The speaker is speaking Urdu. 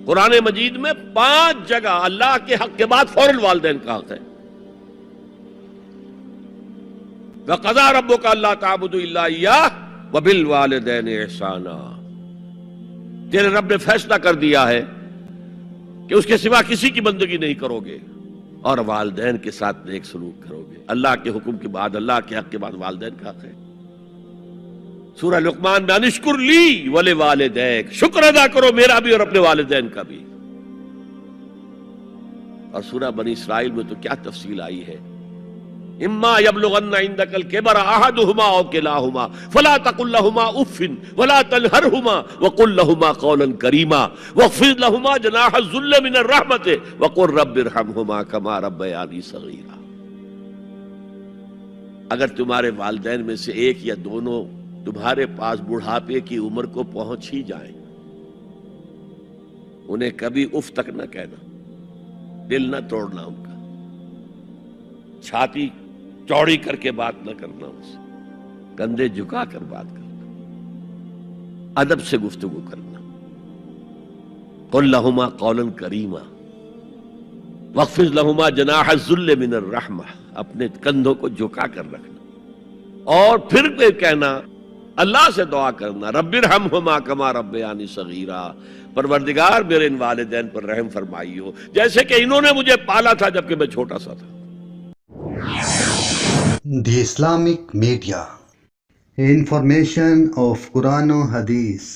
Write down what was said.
قرآن مجید میں 5 جگہ اللہ کے حق کے بعد فوراً والدین کا حق ہے. وَقَضَىٰ رَبُّكَ أَلَّا تَعْبُدُوا إِلَّا إِيَّاهُ وَبِالْوَالِدَيْنِ إِحْسَانًا. تیرے رب نے فیصلہ کر دیا ہے کہ اس کے سوا کسی کی بندگی نہیں کرو گے اور والدین کے ساتھ نیک سلوک کرو گے. اللہ کے حکم کے بعد، اللہ کے حق کے بعد والدین کا حق ہے. سورہ لقمان میں انشکر لی ولوالدیک، شکر ادا کرو میرا بھی اور اپنے والدین کا بھی. اور سورہ بنی اسرائیل میں تو کیا تفصیل آئی ہے. اما یبلغن عندک الکبر احدہما او کلاہما فلا تقل لهما اف ولا تنہرہما وقل لهما قولا کریما واخفض لهما جناح الذل من الرحمۃ وقل رب ارحمہما کما ربیانی صغیرا. اگر تمہارے والدین میں سے ایک یا دونوں تمہارے پاس بڑھاپے کی عمر کو پہنچ ہی جائیں، انہیں کبھی اف تک نہ کہنا، دل نہ توڑنا ان کا، چھاتی چوڑی کر کے بات نہ کرنا، ان سے کندھے جھکا کر بات کرنا، ادب سے گفتگو کرنا. قل لہما قولا کریما واخفض لہما جناح الذل من الرحمہ، اپنے کندھوں کو جھکا کر رکھنا. اور پھر کہنا، اللہ سے دعا کرنا، رب ارحمہما کما ربیانی صغیرا، پروردگار میرے ان والدین پر رحم فرمائیو جیسے کہ انہوں نے مجھے پالا تھا جبکہ میں چھوٹا سا تھا. The Islamic Media Information of Quran and Hadith.